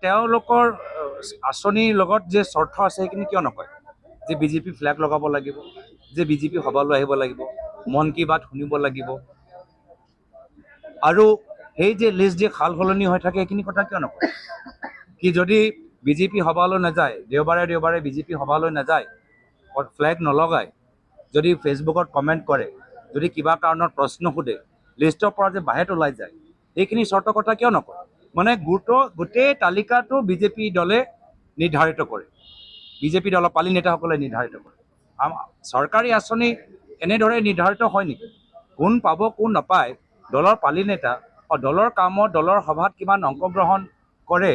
তেওঁলোকৰ আঁচনিৰ লগত যে স্বাৰ্থ আছে সেইখিনি কিয় নকয় যে বিজেপি ফ্লেগ লগাব লাগিব, যে বিজেপি সভালৈ আহিব লাগিব, মন কী বাত শুনিব লাগিব, আৰু সেই যে লিষ্ট যে সাল সলনি হৈ থাকে সেইখিনি কথা কিয় নকয়? কি যদি বিজেপি সভালৈ নাযায়, দেওবাৰে দেওবাৰে বিজেপি সভালৈ নাযায়, ফ্লেগ নলগায়, যদি ফেচবুকত কমেণ্ট কৰে, যদি কিবা কাৰণত প্ৰশ্ন সোধে, লিষ্টৰ পৰা যে বাহিৰত ওলাই যায়, সেইখিনি চৰ্তৰ কথা কিয় নকয়? মানে গোটেই তালিকাটো বিজেপি দলে নিৰ্ধাৰিত কৰে, বিজেপি দলৰ পালি নেতাসকলে নিৰ্ধাৰিত কৰে। চৰকাৰী আঁচনি এনেদৰে নিৰ্ধাৰিত হয় নেকি? কোন পাব কোন নাপায়, দলৰ পালি নেতা দলৰ কামত দলৰ সভাত কিমান অংশগ্ৰহণ কৰে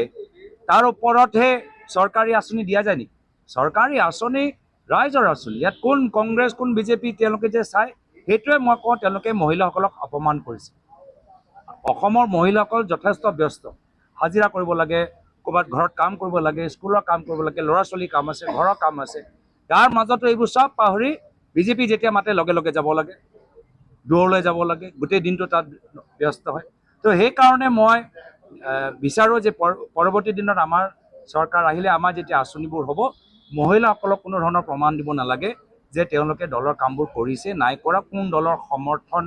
তাৰ ওপৰতহে চৰকাৰী আঁচনি দিয়া যায় নেকি? চৰকাৰী আঁচনি ৰাইজৰ আঁচনি, ইয়াত কোন কংগ্ৰেছ কোন বিজেপি তেওঁলোকে যে চায়, সেইটোৱে মই কওঁ তেওঁলোকে মহিলাসকলক অপমান কৰিছে। অসমৰ মহিলাসকল যথেষ্ট ব্যস্ত, হাজিৰা কৰিব লাগে, ক'ৰবাত ঘৰত কাম কৰিব লাগে, স্কুলৰ কাম কৰিব লাগে, ল'ৰা ছোৱালীৰ কাম আছে, ঘৰৰ কাম আছে, তাৰ মাজতো এইবোৰ চব পাহৰি বিজেপি যেতিয়া মাতে লগে লগে যাব লাগে, দূৰলৈ যাব লাগে, গোটেই দিনটো তাত ব্যস্ত হয়। তো সেইকাৰণে মই বিচাৰোঁ যে পৰৱৰ্তী দিনত আমাৰ চৰকাৰ আহিলে আমাৰ যেতিয়া আঁচনিবোৰ হ'ব, মহিলাসকলক কোনো ধৰণৰ প্ৰমাণ দিব নালাগে যে তেওঁলোকে দলৰ কামবোৰ কৰিছে নাই কৰা, কোন দলৰ সমৰ্থন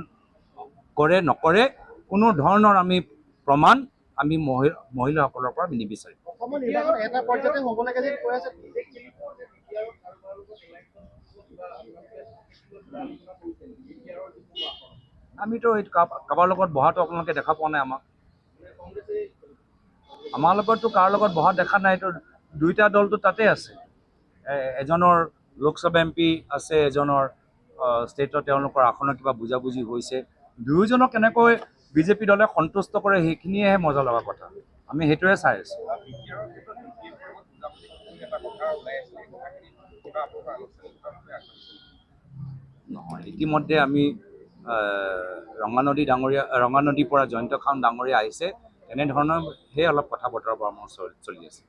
কৰে নকৰে, কোনো ধৰণৰ আমি প্ৰমাণ আমি মহিলাসকলৰ পৰা নিবিচাৰিম। আমিতো কাৰোবাৰ লগত বহাটো আপোনালোকে দেখা পোৱা নাই। আমাৰ লগততো কাৰ লগত বহা দেখা নাই। এইটো দুইটা দলটো তাতে আছে, এজনৰ লোকসভা MP আছে, এজনৰ ষ্টেটত তেওঁলোকৰ আসনৰ কিবা বুজাবুজি হৈছে। দুয়োজনক কেনেকৈ বিজেপি দলে সন্তুষ্ট কৰে সেইখিনিয়েহে মজা লগা কথা, আমি সেইটোৱে চাই আছোঁ। নহয়, ইতিমধ্যে আমি ৰঙানদীৰ পৰা জয়ন্ত খান ডাঙৰীয়া আহিছে, এনেধৰণৰ সেই অলপ কথা বতৰা পৰামৰ্শ চলি আছে।